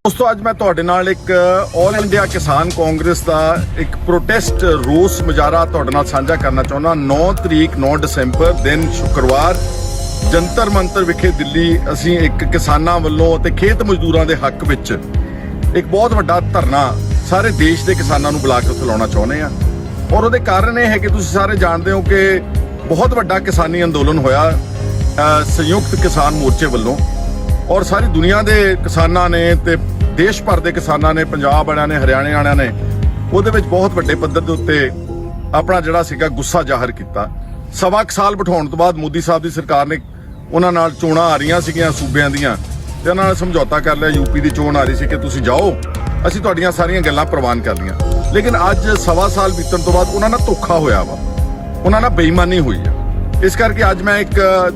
दोस्तों अज मैं तुहाडे नाल एक ऑल इंडिया किसान कांग्रेस का एक प्रोटेस्ट रोस मुजाहरा तुहाडे नाल साझा करना चाहुंदा। 9 तरीक 9 दसंबर दिन शुक्रवार जंतर मंतर विखे दिल्ली असीं एक किसानां वल्लों ते खेत मजदूरां दे हक विच एक बहुत वड्डा धरना सारे देश के किसानां नूं बुला के उत्थे लाउणा चाहुंदे आ। और उहदे कारण यह है कि तुसीं सारे जानते हो कि बहुत वड्डा किसानी अंदोलन होया संयुक्त किसान मोर्चे वल्लों और सारी दुनिया के किसानां ने ते देश भर के किसानां ने पंजाब वालियां ने हरियाणे वालियां ने उहदे विच बहुत वड्डे पद्धर दे उत्ते अपना जिहड़ा सीगा गुस्सा जाहिर किया। सवा क साल बिठाउण तो बाद मोदी साहब की सरकार ने उन्हां नाल चोणां आ रहीआं सीगीआं सूबिआं दीआं ते उन्हां नाल समझौता कर लिया। यूपी की चोण आ रही सी कि तुसीं जाओ असीं तुहाडीआं सारीआं गल्लां प्रवान कर लईआं, लेकिन अज सवा साल बीतण तो बाद उन्हां नाल धोखा होया वा, उन्हां नाल बेईमानी हुई है। इस करके अज मैं एक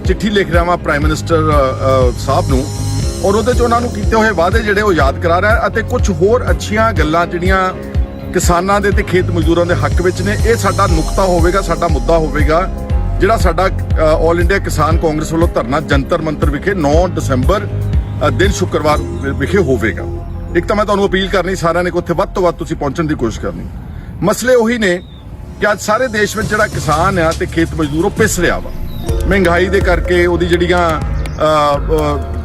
चिट्ठी लिख रहा वां प्राइम मिनिस्टर साहब नूं और ਉਹਦੇ 'ਚ ਉਹਨਾਂ ਨੂੰ ਕੀਤੇ ਹੋਏ ਵਾਅਦੇ ਜਿਹੜੇ ਉਹ ਯਾਦ ਕਰਾ ਰਿਹਾ ਅਤੇ ਕੁਝ ਹੋਰ ਅੱਛੀਆਂ ਗੱਲਾਂ ਜਿਹੜੀਆਂ ਕਿਸਾਨਾਂ ਦੇ ਤੇ ਖੇਤ ਮਜ਼ਦੂਰਾਂ ਦੇ ਹੱਕ ਵਿੱਚ ਨੇ। ਇਹ ਸਾਡਾ ਨੁਕਤਾ ਹੋਵੇਗਾ, ਸਾਡਾ ਮੁੱਦਾ ਹੋਵੇਗਾ ਜਿਹੜਾ ਸਾਡਾ ਆਲ ਇੰਡੀਆ ਕਿਸਾਨ ਕਾਂਗਰਸ ਵੱਲੋਂ ਧਰਨਾ ਜੰਤਰ ਮੰਤਰ ਵਿਖੇ 9 ਦਸੰਬਰ ਦਿਨ ਸ਼ੁੱਕਰਵਾਰ ਵਿਖੇ ਹੋਵੇਗਾ। ਇੱਕ ਤਾਂ ਮੈਂ ਤੁਹਾਨੂੰ ਅਪੀਲ ਕਰਨੀ ਸਾਰਿਆਂ ਨੇ ਕਿ ਉੱਥੇ ਵੱਧ ਤੋਂ ਵੱਧ ਤੁਸੀਂ ਪਹੁੰਚਣ ਦੀ ਕੋਸ਼ਿਸ਼ ਕਰਨੀ। ਮਸਲੇ ਉਹੀ ਨੇ ਕਿ ਅੱਜ ਸਾਰੇ ਦੇਸ਼ ਵਿੱਚ ਜਿਹੜਾ ਕਿਸਾਨ ਆ ਤੇ ਖੇਤ ਮਜ਼ਦੂਰ ਉਹ ਪਿਸ ਰਿਹਾ ਵਾ ਮਹਿੰਗਾਈ ਦੇ ਕਰਕੇ। ਉਹਦੀ ਜਿਹੜੀਆਂ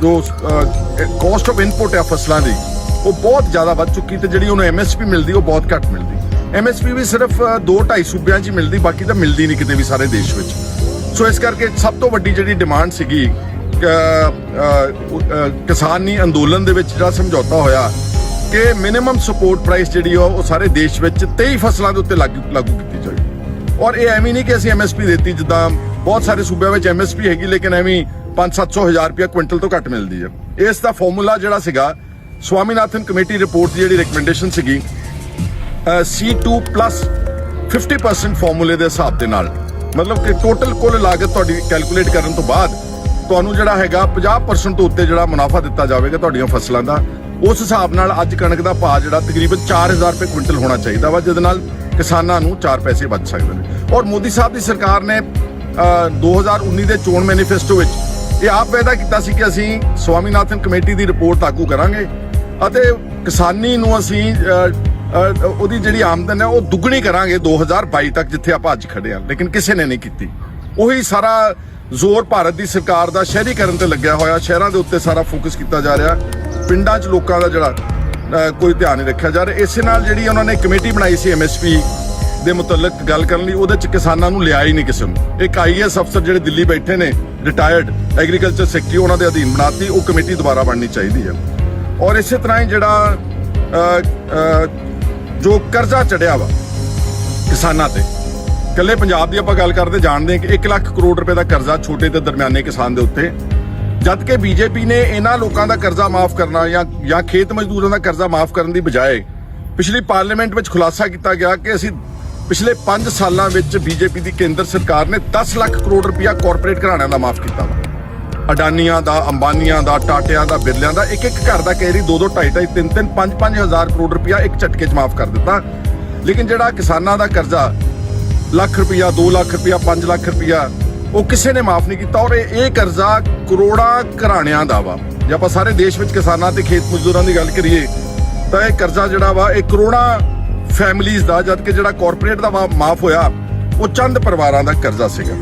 जो कॉस्ट ऑफ इनपुट है फसलों की वो बहुत ज़्यादा बढ़ चुकी तो जी उन्हें MSP मिलती वो बहुत घट मिलती। MSP भी सिर्फ 2-2.5 सूबे ही मिलती, बाकी तो मिलती नहीं कितने भी सारे देश में। सो इस करके सब तो वड्डी जी डिमांड सी किसानी अंदोलन के जो समझौता होया कि मिनिमम सपोर्ट प्राइस जी वो सारे देश में 23 फसलों के उत्ते लागू की जाए। और ये एवं नहीं कि असं MSP देती जिदा बहुत सारे सूबे में MSP हैगी लेकिन एवं 500-700 हज़ार रुपया क्विंटल तो घट मिलती है। इसका फॉर्मूला जोड़ा सीगा स्वामीनाथन कमेटी रिपोर्ट की जी रिकमेंडेशन सीगी C2 प्लस 50% फॉर्मूले के हिसाब के नाल, मतलब कि टोटल कुल लागत तुहाडी कैलकुलेट करने तो बाद तुहानू जिहड़ा हैगा 50% तो उत्ते जिहड़ा मुनाफा दिता जाएगा तुहाडीआं फसलों का। उस हिसाब नाल अज कणक का भाव जिहड़ा तकरीबन 4000 रुपये क्विंटल होना चाहिए वा, जिहदे नाल किसानां नू 4 पैसे बच सकते हैं। और मोदी साहब की सरकार ने 2019 के चोण मैनीफेस्टो विच ਇਹ ਆਪ ਵਾਅਦਾ ਕੀਤਾ ਸੀ ਕਿ ਅਸੀਂ ਸਵਾਮੀਨਾਥਨ ਕਮੇਟੀ ਦੀ ਰਿਪੋਰਟ ਲਾਗੂ ਕਰਾਂਗੇ ਅਤੇ ਕਿਸਾਨੀ ਨੂੰ ਅਸੀਂ ਉਹਦੀ ਜਿਹੜੀ ਆਮਦਨ ਹੈ ਉਹ ਦੁੱਗਣੀ ਕਰਾਂਗੇ 2022 ਤੱਕ ਜਿੱਥੇ ਆਪਾਂ ਅੱਜ ਖੜੇ ਹਾਂ, ਲੇਕਿਨ ਕਿਸੇ ਨੇ ਨਹੀਂ ਕੀਤੀ। ਉਹੀ ਸਾਰਾ ਜ਼ੋਰ ਭਾਰਤ ਦੀ ਸਰਕਾਰ ਦਾ ਸ਼ਹਿਰੀਕਰਨ ਤੇ ਲੱਗਿਆ ਹੋਇਆ, ਸ਼ਹਿਰਾਂ ਦੇ ਉੱਤੇ ਸਾਰਾ ਫੋਕਸ ਕੀਤਾ ਜਾ ਰਿਹਾ, ਪਿੰਡਾਂ 'ਚ ਲੋਕਾਂ ਦਾ ਜਿਹੜਾ ਕੋਈ ਧਿਆਨ ਨਹੀਂ ਰੱਖਿਆ ਜਾ ਰਿਹਾ। ਇਸੇ ਨਾਲ ਜਿਹੜੀ ਉਹਨਾਂ ਨੇ ਕਮੇਟੀ ਬਣਾਈ ਸੀ MSP ਦੇ ਮੁਤਲਕ ਗੱਲ ਕਰਨ ਲਈ, ਉਹਦੇ 'ਚ ਕਿਸਾਨਾਂ ਨੂੰ ਲਿਆ ਹੀ ਨਹੀਂ ਕਿਸੇ ਨੂੰ। ਇੱਕ IAS ਅਫਸਰ ਜਿਹੜੇ ਦਿੱਲੀ ਬੈਠੇ ਨੇ ਰਿਟਾਇਰਡ ਐਗਰੀਕਲਚਰ ਸੈਕਟਰੀ ਉਹਨਾਂ ਦੇ ਅਧੀਨ ਬਣਾਤੀ, ਉਹ ਕਮੇਟੀ ਦੁਬਾਰਾ ਬਣਨੀ ਚਾਹੀਦੀ ਹੈ। ਔਰ ਇਸੇ ਤਰ੍ਹਾਂ ਹੀ ਜਿਹੜਾ ਜੋ ਕਰਜ਼ਾ ਚੜਿਆ ਵਾ ਕਿਸਾਨਾਂ ਤੇ, ਇਕੱਲੇ ਪੰਜਾਬ ਦੀ ਆਪਾਂ ਗੱਲ ਕਰਦੇ ਜਾਣਦੇ ਹਾਂ ਕਿ 1 ਲੱਖ ਕਰੋੜ ਰੁਪਏ ਦਾ ਕਰਜ਼ਾ ਛੋਟੇ ਤੇ ਦਰਮਿਆਨੇ ਕਿਸਾਨ ਦੇ ਉੱਤੇ, ਜਦ ਕਿ BJP ਨੇ ਇਹਨਾਂ ਲੋਕਾਂ ਦਾ ਕਰਜ਼ਾ ਮਾਫ ਕਰਨਾ ਜਾਂ ਖੇਤ ਮਜ਼ਦੂਰਾਂ ਦਾ ਕਰਜ਼ਾ ਮਾਫ ਕਰਨ ਦੀ ਬਜਾਏ ਪਿਛਲੀ ਪਾਰਲੀਮੈਂਟ ਵਿੱਚ ਖੁਲਾਸਾ ਕੀਤਾ ਗਿਆ ਕਿ ਅਸੀਂ पिछले 5 सालों में BJP की केंद्र सरकार ने 10 लाख करोड़ रुपया कॉरपोरेट घराणिਆਂ ਦਾ माफ किया वा। अडानिया का, अंबानिया का, टाटिया का, बिरलिया का एक एक घर का कह रही 2-2, 2.5-2, 3-3, 5-5 हज़ार करोड़ रुपया एक झटके च माफ कर दिता। लेकिन जो किसानों का कर्जा लाख रुपया, 2 लाख रुपया, 5 लाख रुपया वो किसी ने माफ नहीं किया। और ये कर्जा करोड़ों घराणिਆਂ ਦਾ ਵਾ। जे आप सारे देश में किसानों के खेत मजदूरों की गल करिए तो यह कर्जा जोड़ा वा एक करोड़ों फैमिलीज का, जबकि जो कॉरपोरेट का माफ होया वो चंद परिवारों का कर्जा सीगा।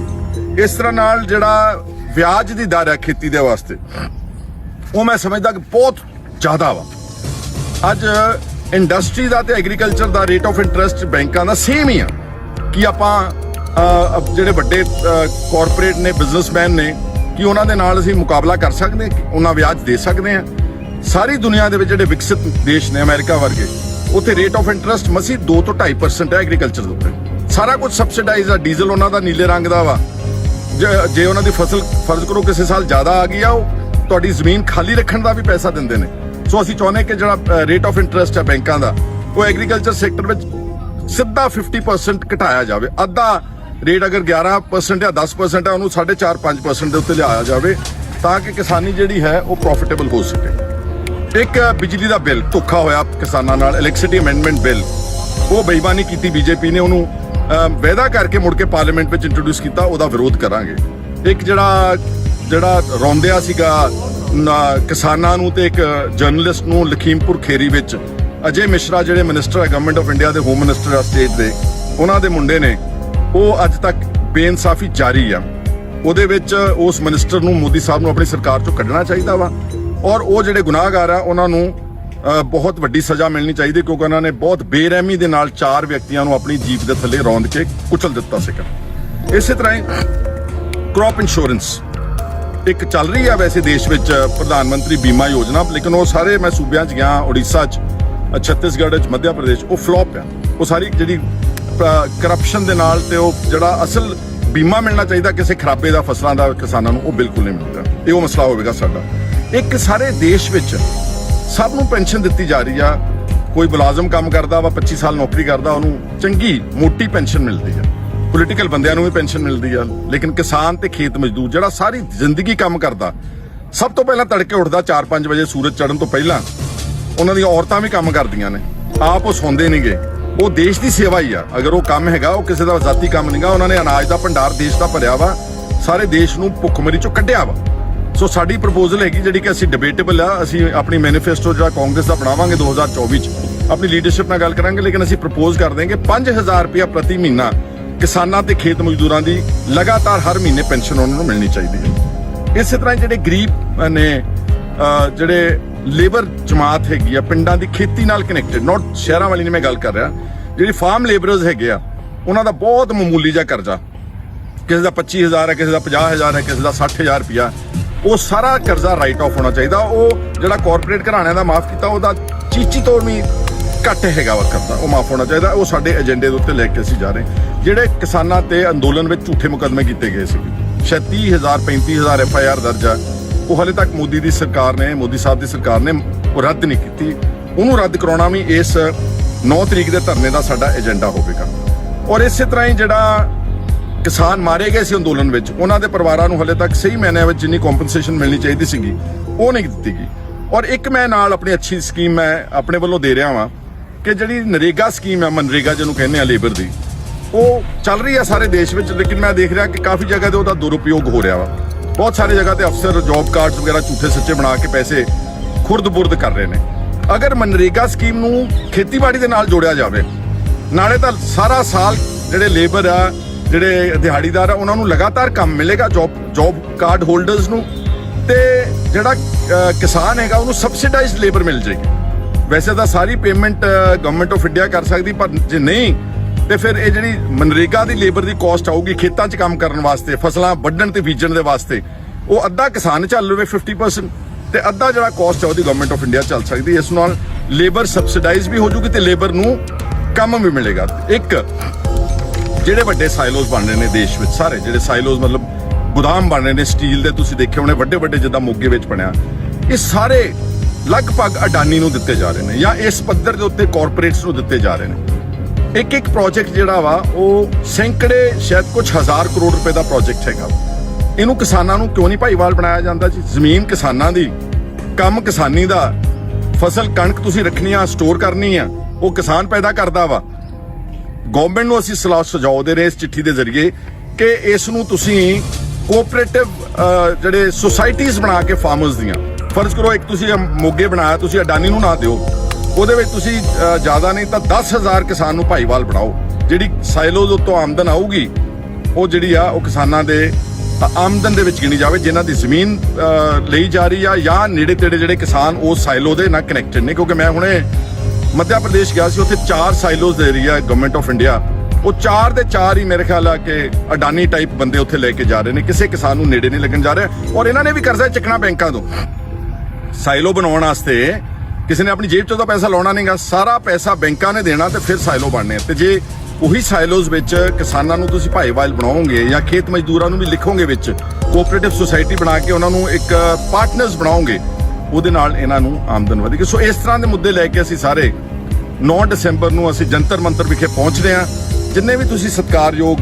इस तरह नाल जिहड़ा ब्याज की दर है खेती के वास्ते वो मैं समझदा कि बहुत ज़्यादा वा। अज इंडस्ट्री का ते एग्रीकल्चर का रेट ऑफ इंटरस्ट बैंकों का सेम ही आ कि आपां जिहड़े वड्डे कॉरपोरेट ने, बिजनेसमैन ने, कि उन्हां दे नाल असीं मुकाबला कर सकते हैं, उन्हां ब्याज दे सकते हैं। सारी दुनिया के जिहड़े विकसित देश ने अमेरिका वर्गे उत्थे रेट ऑफ इंटरस्ट मसी 2 ਤੋਂ 2.5% है एग्रीकल्चर के उत्ते। सारा कुछ सबसिडाइज आ। डीजल उन्हां दा नीले रंग का वा। जे उन्हां दी फसल फर्ज करो किसी साल ज़्यादा आ गई आ, तुहाडी जमीन खाली रखण दा भी पैसा दिंदे ने। सो असीं चाहुंदे कि जिहड़ा रेट ऑफ इंटरस्ट है बैंकों का वो एग्रीकल्चर सैक्टर में सीधा 50% घटाया जाए। अद्धा रेट अगर 11% या 10% है उन्होंने 4.5-5% के उत्ते लिया जाए ताकि किसानी जिहड़ी है वो प्रॉफिटेबल हो सके। एक बिजली का बिल धोखा होया किसानों नाल, इलैक्ट्रिसिटी अमेंडमेंट बिल वो बेईमानी की BJP ने उन्होंने वायदा करके मुड़ के पार्लीमेंट में इंट्रोड्यूस किया, उसका विरोध करांगे। एक जिहड़ा रोंदिया सीगा ਕਿਸਾਨਾਂ ਨੂੰ ਤੇ ਇੱਕ ਜਰਨਲਿਸਟ ਨੂੰ ਲਖੀਮਪੁਰ ਖੇਰੀ ਵਿੱਚ ਅਜੇ ਮਿਸ਼ਰਾ ਜਿਹੜੇ ਮਿਨਿਸਟਰ ਹੈ ਗਵਰਨਮੈਂਟ ਆਫ ਇੰਡੀਆ ਦੇ ਹੋਮ ਮਿਨਿਸਟਰ ਆ ਸਟੇਟ ਦੇ, ਉਹਨਾਂ ਦੇ ਮੁੰਡੇ ਨੇ, ਉਹ ਅੱਜ ਤੱਕ ਬੇਇਨਸਾਫੀ ਜਾਰੀ ਆ। ਉਹਦੇ ਵਿੱਚ ਉਸ ਮਿਨਿਸਟਰ ਨੂੰ ਮੋਦੀ ਸਾਹਿਬ ਨੂੰ ਆਪਣੀ ਸਰਕਾਰ ਚੋਂ ਕੱਢਣਾ ਚਾਹੀਦਾ ਵਾ, ਔਰ ਉਹ ਜਿਹੜੇ ਗੁਨਾਹਗਾਰ ਆ ਉਹਨਾਂ ਨੂੰ ਬਹੁਤ ਵੱਡੀ ਸਜ਼ਾ ਮਿਲਣੀ ਚਾਹੀਦੀ, ਕਿਉਂਕਿ ਉਹਨਾਂ ਨੇ ਬਹੁਤ ਬੇਰਹਿਮੀ ਦੇ ਨਾਲ 4 ਵਿਅਕਤੀਆਂ ਨੂੰ ਆਪਣੀ ਜੀਪ ਦੇ ਥੱਲੇ ਰੌਂਦ ਕੇ ਕੁਚਲ ਦਿੱਤਾ ਸੀਗਾ। ਇਸੇ ਤਰ੍ਹਾਂ ਹੀ ਕ੍ਰੌਪ ਇੰਸ਼ੋਰੈਂਸ ਇੱਕ ਚੱਲ ਰਹੀ ਆ ਵੈਸੇ ਦੇਸ਼ ਵਿੱਚ ਪ੍ਰਧਾਨ ਮੰਤਰੀ ਬੀਮਾ ਯੋਜਨਾ, ਲੇਕਿਨ ਉਹ ਸਾਰੇ ਮੈਂ ਸੂਬਿਆਂ 'ਚ ਗਿਆ, ਉੜੀਸਾ 'ਚ, ਛੱਤੀਸਗੜ੍ਹ 'ਚ, ਮੱਧ ਪ੍ਰਦੇਸ਼, ਉਹ ਫਲॉप ਆ। ਉਹ ਸਾਰੀ ਜਿਹੜੀ ਕਰਪਸ਼ਨ ਦੇ ਨਾਲ ਤੇ ਉਹ ਜਿਹੜਾ ਅਸਲ ਬੀਮਾ ਮਿਲਣਾ ਚਾਹੀਦਾ ਕਿਸੇ ਖਰਾਬੇ ਦਾ ਫਸਲਾਂ ਦਾ ਕਿਸਾਨਾਂ ਨੂੰ, ਉਹ ਬਿਲਕੁਲ ਨਹੀਂ ਮਿਲਦਾ। ਇਹ ਉਹ ਮਸਲਾ ਹੋਵੇਗਾ ਸਾਡਾ। ਇੱਕ ਸਾਰੇ ਦੇਸ਼ ਵਿੱਚ ਸਭ ਨੂੰ ਪੈਨਸ਼ਨ ਦਿੱਤੀ ਜਾ ਰਹੀ ਆ। ਕੋਈ ਮੁਲਾਜ਼ਮ ਕੰਮ ਕਰਦਾ ਵਾ, 25 ਸਾਲ ਨੌਕਰੀ ਕਰਦਾ, ਉਹਨੂੰ ਚੰਗੀ ਮੋਟੀ ਪੈਨਸ਼ਨ ਮਿਲਦੀ ਆ। ਪੋਲੀਟੀਕਲ ਬੰਦਿਆਂ ਨੂੰ ਵੀ ਪੈਨਸ਼ਨ ਮਿਲਦੀ ਆ, ਲੇਕਿਨ ਕਿਸਾਨ ਤੇ ਖੇਤ ਮਜ਼ਦੂਰ ਜਿਹੜਾ ਸਾਰੀ ਜ਼ਿੰਦਗੀ ਕੰਮ ਕਰਦਾ, ਸਭ ਤੋਂ ਪਹਿਲਾਂ ਤੜਕੇ ਉੱਠਦਾ 4-5 ਵਜੇ ਸੂਰਜ ਚੜ੍ਹਨ ਤੋਂ ਪਹਿਲਾਂ, ਉਹਨਾਂ ਦੀਆਂ ਔਰਤਾਂ ਵੀ ਕੰਮ ਕਰਦੀਆਂ ਨੇ, ਆਪ ਉਹ ਸੌਂਦੇ ਨਹੀਂਗੇ। ਉਹ ਦੇਸ਼ ਦੀ ਸੇਵਾ ਹੀ ਆ। ਅਗਰ ਉਹ ਕੰਮ ਹੈਗਾ, ਉਹ ਕਿਸੇ ਦਾ ਜ਼ਾਤੀ ਕੰਮ ਨਹੀਂਗਾ। ਉਹਨਾਂ ਨੇ ਅਨਾਜ ਦਾ ਭੰਡਾਰ ਦੇਸ਼ ਦਾ ਭਰਿਆ ਵਾ, ਸਾਰੇ ਦੇਸ਼ ਨੂੰ ਭੁੱਖਮਰੀ ਚੋਂ ਕੱਢਿਆ ਵਾ। ਸੋ ਸਾਡੀ ਪ੍ਰਪੋਜ਼ਲ ਹੈਗੀ ਜਿਹੜੀ ਕਿ ਅਸੀਂ ਡਿਬੇਟੇਬਲ ਆ, ਅਸੀਂ ਆਪਣੀ ਮੈਨੀਫੈਸਟੋ ਜਿਹੜਾ ਕਾਂਗਰਸ ਦਾ ਬਣਾਵਾਂਗੇ 2024 ਚ, ਆਪਣੀ ਲੀਡਰਸ਼ਿਪ ਨਾਲ ਗੱਲ ਕਰਾਂਗੇ, ਲੇਕਿਨ ਅਸੀਂ ਪ੍ਰਪੋਜ਼ ਕਰ ਦੇਂਗੇ 5000 ਰੁਪਇਆ ਪ੍ਰਤੀ ਮਹੀਨਾ ਕਿਸਾਨਾਂ ਤੇ ਖੇਤ ਮਜ਼ਦੂਰਾਂ ਦੀ ਲਗਾਤਾਰ ਹਰ ਮਹੀਨੇ ਪੈਨਸ਼ਨ ਉਹਨਾਂ ਨੂੰ ਮਿਲਣੀ ਚਾਹੀਦੀ ਹੈ। ਇਸੇ ਤਰ੍ਹਾਂ ਜਿਹੜੇ ਗਰੀਬ ਨੇ, ਜਿਹੜੇ ਲੇਬਰ ਜਮਾਤ ਹੈਗੀ ਆ ਪਿੰਡਾਂ ਦੀ ਖੇਤੀ ਨਾਲ ਕਨੈਕਟਡ, ਨਾਟ ਸ਼ਹਿਰਾਂ ਵਾਲੀ ਨਹੀਂ ਮੈਂ ਗੱਲ ਕਰ ਰਿਹਾ, ਜਿਹੜੀ ਫਾਰਮ ਲੇਬਰਰਸ ਹੈਗੇ ਆ, ਉਹਨਾਂ ਦਾ ਬਹੁਤ ਮਾਮੂਲੀ ਜਿਹਾ ਕਰਜ਼ਾ, ਕਿਸੇ ਦਾ 25000 ਹੈ, ਕਿਸੇ ਦਾ 50000 ਹੈ, ਕਿਸੇ ਦਾ 60000 ਰੁਪਇਆ, ਉਹ ਸਾਰਾ ਕਰਜ਼ਾ ਰਾਈਟ ਆਫ ਹੋਣਾ ਚਾਹੀਦਾ। ਉਹ ਜਿਹੜਾ ਕਾਰਪੋਰੇਟ ਘਰਾਣਿਆਂ ਦਾ ਮਾਫ ਕੀਤਾ, ਉਹਦਾ ਚੀਚੀ ਤੋੜ ਵੀ ਘੱਟ ਹੈਗਾ ਵਾ ਕਰਜ਼ਾ, ਉਹ ਮਾਫ ਹੋਣਾ ਚਾਹੀਦਾ। ਉਹ ਸਾਡੇ ਏਜੰਡੇ ਦੇ ਉੱਤੇ ਲੈ ਕੇ ਅਸੀਂ ਜਾ ਰਹੇ। ਜਿਹੜੇ ਕਿਸਾਨਾਂ ਤੇ ਅੰਦੋਲਨ ਵਿੱਚ ਝੂਠੇ ਮੁਕੱਦਮੇ ਕੀਤੇ ਗਏ ਸੀ, ਸ਼ਾਇਦ 30000 35000 FIR ਦਰਜ ਆ, ਉਹ ਹਾਲੇ ਤੱਕ ਮੋਦੀ ਦੀ ਸਰਕਾਰ ਨੇ, ਮੋਦੀ ਸਾਹਿਬ ਦੀ ਸਰਕਾਰ ਨੇ ਉਹ ਰੱਦ ਨਹੀਂ ਕੀਤੀ। ਉਹਨੂੰ ਰੱਦ ਕਰਾਉਣਾ ਵੀ ਇਸ 9 ਤਰੀਕ ਦੇ ਧਰਨੇ ਦਾ ਸਾਡਾ ਏਜੰਡਾ ਹੋਵੇਗਾ। ਔਰ ਇਸੇ ਤਰ੍ਹਾਂ ਹੀ ਜਿਹੜਾ ਕਿਸਾਨ ਮਾਰੇ ਗਏ ਸੀ ਅੰਦੋਲਨ ਵਿੱਚ, ਉਹਨਾਂ ਦੇ ਪਰਿਵਾਰਾਂ ਨੂੰ ਹਾਲੇ ਤੱਕ ਸਹੀ ਮਾਇਨਿਆਂ ਵਿੱਚ ਜਿੰਨੀ ਕੰਪਨਸੇਸ਼ਨ ਮਿਲਣੀ ਚਾਹੀਦੀ ਸੀਗੀ, ਉਹ ਨਹੀਂ ਦਿੱਤੀ ਗਈ। ਔਰ ਇੱਕ ਮੈਂ ਨਾਲ ਆਪਣੀ ਅੱਛੀ ਸਕੀਮ ਮੈਂ ਆਪਣੇ ਵੱਲੋਂ ਦੇ ਰਿਹਾ ਵਾਂ ਕਿ ਜਿਹੜੀ ਨਰੇਗਾ ਸਕੀਮ ਹੈ, ਮਨਰੇਗਾ ਜਿਹਨੂੰ ਕਹਿੰਦੇ ਆ ਲੇਬਰ ਦੀ, ਉਹ ਚੱਲ ਰਹੀ ਆ ਸਾਰੇ ਦੇਸ਼ ਵਿੱਚ, ਲੇਕਿਨ ਮੈਂ ਦੇਖ ਰਿਹਾ ਕਿ ਕਾਫੀ ਜਗ੍ਹਾ ਤੇ ਉਹਦਾ ਦੁਰਉਪਯੋਗ ਹੋ ਰਿਹਾ ਵਾ। ਬਹੁਤ ਸਾਰੀ ਜਗ੍ਹਾ ਤੇ ਅਫਸਰ ਜੌਬ ਕਾਰਡਸ ਵਗੈਰਾ ਝੂਠੇ ਸੱਚੇ ਬਣਾ ਕੇ ਪੈਸੇ ਖੁਰਦ-ਬੁਰਦ ਕਰ ਰਹੇ ਨੇ। ਅਗਰ ਮਨਰੇਗਾ ਸਕੀਮ ਨੂੰ ਖੇਤੀਬਾੜੀ ਦੇ ਨਾਲ ਜੋੜਿਆ ਜਾਵੇ, ਨਾਲੇ ਤਾਂ ਸਾਰਾ ਸਾਲ ਜਿਹੜੇ ਲੇਬਰ ਆ, ਜਿਹੜੇ ਦਿਹਾੜੀਦਾਰ ਆ, ਉਹਨਾਂ ਨੂੰ ਲਗਾਤਾਰ ਕੰਮ ਮਿਲੇਗਾ, ਜੌਬ ਕਾਰਡ ਹੋਲਡਰਸ ਨੂੰ, ਤੇ ਜਿਹੜਾ ਕਿਸਾਨ ਹੈਗਾ ਉਹਨੂੰ ਸਬਸਿਡਾਈਜ਼ਡ ਲੇਬਰ ਮਿਲ ਜਾਏਗੀ। ਵੈਸੇ ਤਾਂ ਸਾਰੀ ਪੇਮੈਂਟ ਗਵਰਨਮੈਂਟ ਆਫ ਇੰਡੀਆ ਕਰ ਸਕਦੀ, ਪਰ ਜੇ ਨਹੀਂ ਤੇ ਫਿਰ ਇਹ ਜਿਹੜੀ ਮਨਰੇਗਾ ਦੀ ਲੇਬਰ ਦੀ ਕਾਸਟ ਆਊਗੀ ਖੇਤਾਂ 'ਚ ਕੰਮ ਕਰਨ ਵਾਸਤੇ, ਫਸਲਾਂ ਵੱਢਣ ਤੇ ਬੀਜਣ ਦੇ ਵਾਸਤੇ, ਉਹ ਅੱਧਾ ਕਿਸਾਨ ਚੱਲ ਲਵੇ 50%, ਤੇ ਅੱਧਾ ਜਿਹੜਾ ਕਾਸਟ ਆ ਉਹਦੀ ਗਵਰਨਮੈਂਟ ਆਫ ਇੰਡੀਆ ਚੱਲ ਸਕਦੀ। ਇਸ ਨਾਲ ਲੇਬਰ ਸਬਸਿਡਾਈਜ਼ ਵੀ ਹੋ ਜੂਗੀ ਤੇ ਲੇਬਰ ਨੂੰ ਕੰਮ ਵੀ ਮਿਲੇਗਾ। ਇੱਕ ਜਿਹੜੇ ਵੱਡੇ ਸਾਈਲੋਜ਼ ਬਣ ਰਹੇ ਨੇ ਦੇਸ਼ ਵਿੱਚ, ਸਾਰੇ ਜਿਹੜੇ ਸਾਈਲੋਜ਼ ਮਤਲਬ ਗੋਦਾਮ ਬਣ ਰਹੇ ਨੇ ਸਟੀਲ ਦੇ, ਤੁਸੀਂ ਦੇਖੇ ਹੋਣੇ ਵੱਡੇ ਵੱਡੇ ਜਿੱਦਾਂ ਮੋਗੇ ਵਿੱਚ ਬਣਿਆ, ਇਹ ਸਾਰੇ ਲਗਭਗ ਅਡਾਨੀ ਨੂੰ ਦਿੱਤੇ ਜਾ ਰਹੇ ਨੇ ਜਾਂ ਇਸ ਪੱਧਰ ਦੇ ਉੱਤੇ ਕਾਰਪੋਰੇਟਸ ਨੂੰ ਦਿੱਤੇ ਜਾ ਰਹੇ ਨੇ। ਇੱਕ ਪ੍ਰੋਜੈਕਟ ਜਿਹੜਾ ਵਾ ਉਹ ਸੈਂਕੜੇ, ਸ਼ਾਇਦ ਕੁਝ ਹਜ਼ਾਰ ਕਰੋੜ ਰੁਪਏ ਦਾ ਪ੍ਰੋਜੈਕਟ ਹੈਗਾ। ਇਹਨੂੰ ਕਿਸਾਨਾਂ ਨੂੰ ਕਿਉਂ ਨਹੀਂ ਭਾਈਵਾਲ ਬਣਾਇਆ ਜਾਂਦਾ ਜੀ? ਜ਼ਮੀਨ ਕਿਸਾਨਾਂ ਦੀ, ਕੰਮ ਕਿਸਾਨੀ ਦਾ, ਫਸਲ ਕਣਕ ਤੁਸੀਂ ਰੱਖਣੀ ਆ, ਸਟੋਰ ਕਰਨੀ ਆ, ਉਹ ਕਿਸਾਨ ਪੈਦਾ ਕਰਦਾ ਵਾ। ਗਵਰਨਮੈਂਟ ਨੂੰ ਅਸੀਂ ਸਲਾਹ ਸੁਝਾਅ ਦੇ ਰਹੇ ਇਸ ਚਿੱਠੀ ਦੇ ਜ਼ਰੀਏ ਕਿ ਇਸ ਨੂੰ ਤੁਸੀਂ ਕੋਆਪਰੇਟਿਵ ਜਿਹੜੇ ਸੁਸਾਇਟੀਜ਼ ਬਣਾ ਕੇ ਫਾਰਮਰਸ ਦੀਆਂ, ਫਰਜ਼ ਕਰੋ ਇੱਕ ਤੁਸੀਂ ਮੋਗੇ ਬਣਾਇਆ, ਤੁਸੀਂ ਅਡਾਨੀ ਨੂੰ ਨਾ ਦਿਓ, ਉਹਦੇ ਵਿੱਚ ਤੁਸੀਂ ਜ਼ਿਆਦਾ ਨਹੀਂ ਤਾਂ 10000 ਕਿਸਾਨ ਨੂੰ ਭਾਈਵਾਲ ਬਣਾਓ। ਜਿਹੜੀ ਸਾਈਲੋਜ਼ ਉੱਤੋਂ ਆਮਦਨ ਆਊਗੀ, ਉਹ ਜਿਹੜੀ ਆ ਉਹ ਕਿਸਾਨਾਂ ਦੇ ਆਮਦਨ ਦੇ ਵਿੱਚ ਗਿਣੀ ਜਾਵੇ, ਜਿਨ੍ਹਾਂ ਦੀ ਜ਼ਮੀਨ ਲਈ ਜਾ ਰਹੀ ਆ ਜਾਂ ਨੇੜੇ ਤੇੜੇ ਜਿਹੜੇ ਕਿਸਾਨ ਉਸ ਸਾਈਲੋ ਦੇ ਨਾਲ ਕਨੈਕਟਡ ਨੇ। ਕਿਉਂਕਿ ਮੈਂ ਹੁਣੇ ਮੱਧ ਪ੍ਰਦੇਸ਼ ਗਿਆ ਸੀ, ਉੱਥੇ 4 ਸਾਈਲੋਜ਼ ਦੇ ਰਹੀ ਆ ਗਵਰਨਮੈਂਟ ਆਫ ਇੰਡੀਆ, ਉਹ 4 ਦੇ 4 ਹੀ ਮੇਰੇ ਖਿਆਲ ਆ ਕਿ ਅਡਾਨੀ ਟਾਈਪ ਬੰਦੇ ਉੱਥੇ ਲੈ ਕੇ ਜਾ ਰਹੇ ਨੇ, ਕਿਸੇ ਕਿਸਾਨ ਨੂੰ ਨੇੜੇ ਨਹੀਂ ਲੱਗਣ ਜਾ ਰਿਹਾ। ਔਰ ਇਹਨਾਂ ਨੇ ਵੀ ਕਰਜ਼ਾ ਚੱਕਣਾ ਬੈਂਕਾਂ ਤੋਂ ਸਾਈਲੋ ਬਣਾਉਣ ਵਾਸਤੇ। ਕਿਸੇ ਨੇ ਆਪਣੀ ਜੇਬ ਚੋਂ ਤਾਂ ਪੈਸਾ ਲਾਉਣਾ ਨਹੀਂਗਾ, ਸਾਰਾ ਪੈਸਾ ਬੈਂਕਾਂ ਨੇ ਦੇਣਾ ਤੇ ਫਿਰ ਸਾਈਲੋ ਬਣਨੇ। ਤੇ ਜੇ ਉਹੀ ਸਾਈਲੋਜ਼ ਵਿੱਚ ਕਿਸਾਨਾਂ ਨੂੰ ਤੁਸੀਂ ਭਾਈਵਾਲ ਬਣਾਓਗੇ ਜਾਂ ਖੇਤ ਮਜ਼ਦੂਰਾਂ ਨੂੰ ਵੀ ਲਿਖੋਗੇ ਵਿੱਚ, ਕੋਆਪਰੇਟਿਵ ਸੁਸਾਇਟੀ ਬਣਾ ਕੇ ਉਹਨਾਂ ਨੂੰ ਇੱਕ ਪਾਰਟਨਰਸ ਬਣਾਓਗੇ, ਉਹਦੇ ਨਾਲ ਇਹਨਾਂ ਨੂੰ ਆਮਦਨ ਵਧੇਗੀ। ਸੋ ਇਸ ਤਰ੍ਹਾਂ ਦੇ ਮੁੱਦੇ ਲੈ ਕੇ ਅਸੀਂ ਸਾਰੇ 9 ਦਸੰਬਰ ਨੂੰ ਅਸੀਂ ਜੰਤਰ ਮੰਤਰ ਵਿਖੇ ਪਹੁੰਚ ਰਹੇ ਹਾਂ। ਜਿੰਨੇ ਵੀ ਤੁਸੀਂ ਸਤਿਕਾਰਯੋਗ,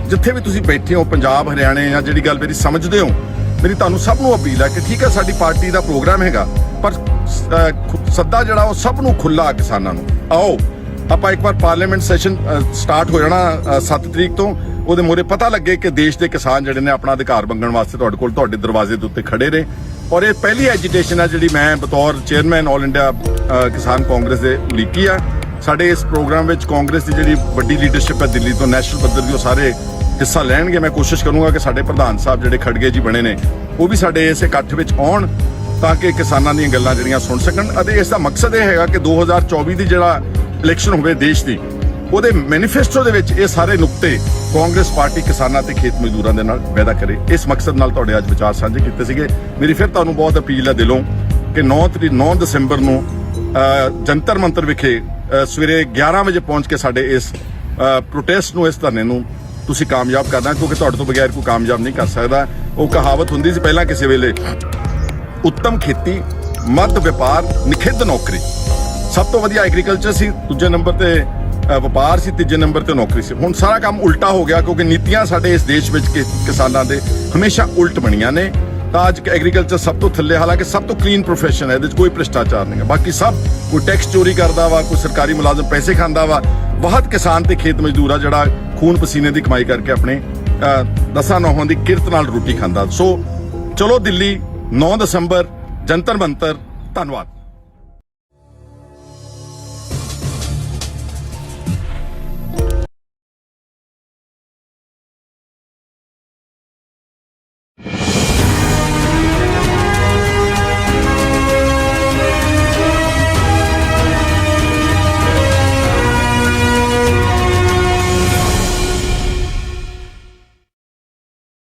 ਜਿੱਥੇ ਵੀ ਤੁਸੀਂ ਬੈਠੇ ਹੋ, ਪੰਜਾਬ ਹਰਿਆਣੇ ਜਾਂ ਜਿਹੜੀ ਗੱਲ ਮੇਰੀ ਸਮਝਦੇ ਹੋ, ਮੇਰੀ ਤੁਹਾਨੂੰ ਸਭ ਨੂੰ ਅਪੀਲ ਹੈ ਕਿ ਠੀਕ ਹੈ ਸਾਡੀ ਪਾਰਟੀ ਦਾ ਪ੍ਰੋਗਰਾਮ ਹੈਗਾ, ਪਰ ਸੱਦਾ ਜਿਹੜਾ ਉਹ ਸਭ ਨੂੰ ਖੁੱਲਾ, ਕਿਸਾਨਾਂ ਨੂੰ ਆਓ ਆਪਾਂ ਇੱਕ ਵਾਰ ਪਾਰਲੀਮੈਂਟ ਸੈਸ਼ਨ ਸਟਾਰਟ ਹੋ ਜਾਣਾ 7 ਤਰੀਕ ਤੋਂ, ਉਹਦੇ ਮੂਹਰੇ ਪਤਾ ਲੱਗੇ ਕਿ ਦੇਸ਼ ਦੇ ਕਿਸਾਨ ਜਿਹੜੇ ਨੇ ਆਪਣਾ ਅਧਿਕਾਰ ਮੰਗਣ ਵਾਸਤੇ ਤੁਹਾਡੇ ਕੋਲ, ਤੁਹਾਡੇ ਦਰਵਾਜ਼ੇ ਦੇ ਉੱਤੇ ਖੜੇ ਨੇ। ਔਰ ਇਹ ਪਹਿਲੀ ਐਜੀਟੇਸ਼ਨ ਹੈ ਜਿਹੜੀ ਮੈਂ ਬਤੌਰ ਚੇਅਰਮੈਨ ਆਲ ਇੰਡੀਆ ਕਿਸਾਨ ਕਾਂਗਰਸ ਦੇ ਲੀਕੀ ਆ। ਸਾਡੇ ਇਸ ਪ੍ਰੋਗਰਾਮ ਵਿੱਚ ਕਾਂਗਰਸ ਦੀ ਜਿਹੜੀ ਵੱਡੀ ਲੀਡਰਸ਼ਿਪ ਹੈ ਦਿੱਲੀ ਤੋਂ ਨੈਸ਼ਨਲ ਪੱਧਰ ਦੀ, ਉਹ ਸਾਰੇ ਹਿੱਸਾ ਲੈਣਗੇ। ਮੈਂ ਕੋਸ਼ਿਸ਼ ਕਰੂੰਗਾ ਕਿ ਸਾਡੇ ਪ੍ਰਧਾਨ ਸਾਹਿਬ ਜਿਹੜੇ ਖੜਗੇ ਜੀ ਬਣੇ ਨੇ ਉਹ ਵੀ ਸਾਡੇ ਇਸ ਇਕੱਠ ਵਿੱਚ ਆਉਣ ਤਾਂ ਕਿ ਕਿਸਾਨਾਂ ਦੀਆਂ ਗੱਲਾਂ ਜਿਹੜੀਆਂ ਸੁਣ ਸਕਣ। ਅਤੇ ਇਸ ਦਾ ਮਕਸਦ ਇਹ ਹੈਗਾ ਕਿ 2024 ਦੀ ਜਿਹੜਾ ਇਲੈਕਸ਼ਨ ਹੋਵੇ ਦੇਸ਼ ਦੀ, ਉਹਦੇ ਮੈਨੀਫੈਸਟੋ ਦੇ ਵਿੱਚ ਇਹ ਸਾਰੇ ਨੁਕਤੇ ਕਾਂਗਰਸ ਪਾਰਟੀ ਕਿਸਾਨਾਂ ਤੇ ਖੇਤ ਮਜ਼ਦੂਰਾਂ ਦੇ ਨਾਲ ਵਾਅਦਾ ਕਰੇ। ਇਸ ਮਕਸਦ ਨਾਲ ਤੁਹਾਡੇ ਅੱਜ ਵਿਚਾਰ ਸਾਂਝੇ ਕੀਤੇ ਸੀਗੇ। ਮੇਰੀ ਫਿਰ ਤੁਹਾਨੂੰ ਬਹੁਤ ਅਪੀਲ ਹੈ ਦਿਲੋਂ ਕਿ 9 ਦਸੰਬਰ ਨੂੰ ਜੰਤਰ ਮੰਤਰ ਵਿਖੇ ਸਵੇਰੇ 11 ਵਜੇ ਪਹੁੰਚ ਕੇ ਸਾਡੇ ਇਸ ਪ੍ਰੋਟੈਸਟ ਨੂੰ, ਇਸ ਧਰਨੇ ਨੂੰ ਤੁਸੀਂ ਕਾਮਯਾਬ ਕਰਨਾ, ਕਿਉਂਕਿ ਤੁਹਾਡੇ ਤੋਂ ਬਗੈਰ ਕੋਈ ਕਾਮਯਾਬ ਨਹੀਂ ਕਰ ਸਕਦਾ। ਉਹ ਕਹਾਵਤ ਹੁੰਦੀ ਸੀ ਪਹਿਲਾਂ ਕਿਸੇ ਵੇਲੇ, ਉੱਤਮ ਖੇਤੀ, ਮੱਧ ਵਪਾਰ, ਨਿਖਿੱਧ ਨੌਕਰੀ। ਸਭ ਤੋਂ ਵਧੀਆ ਐਗਰੀਕਲਚਰ ਸੀ, ਦੂਜੇ ਨੰਬਰ ਤੇ ਵਪਾਰ ਸੀ, ਤੀਜੇ ਨੰਬਰ ਤੇ ਨੌਕਰੀ ਸੀ। ਹੁਣ ਸਾਰਾ ਕੰਮ ਉਲਟਾ ਹੋ ਗਿਆ ਕਿਉਂਕਿ ਨੀਤੀਆਂ ਸਾਡੇ ਇਸ ਦੇਸ਼ ਵਿੱਚ ਕਿਸਾਨਾਂ ਦੇ ਹਮੇਸ਼ਾ ਉਲਟ ਬਣੀਆਂ ਨੇ। ਤਾਂ ਅੱਜ ਐਗਰੀਕਲਚਰ ਸਭ ਤੋਂ ਥੱਲੇ, ਹਾਲਾਂਕਿ ਸਭ ਤੋਂ ਕਲੀਨ ਪ੍ਰੋਫੈਸ਼ਨ ਹੈ, ਇਹਦੇ ਵਿੱਚ ਕੋਈ ਭ੍ਰਿਸ਼ਟਾਚਾਰ ਨਹੀਂ ਹੈ। ਬਾਕੀ ਸਭ ਕੋਈ ਟੈਕਸ ਚੋਰੀ ਕਰਦਾ ਵਾ, ਕੋਈ ਸਰਕਾਰੀ ਮੁਲਾਜ਼ਮ ਪੈਸੇ ਖਾਂਦਾ ਵਾ। ਬਹੁਤ ਕਿਸਾਨ ਤੇ ਖੇਤ ਮਜ਼ਦੂਰ ਆ ਜਿਹੜਾ ਖੂਨ ਪਸੀਨੇ ਦੀ ਕਮਾਈ ਕਰਕੇ ਆਪਣੇ 10 ਦੀ ਕਿਰਤ ਨਾਲ ਰੋਟੀ ਖਾਂਦਾ। ਸੋ ਚਲੋ ਦਿੱਲੀ 9 ਦਸੰਬਰ ਜੰਤਰ ਮੰਤਰ। ਧੰਨਵਾਦ।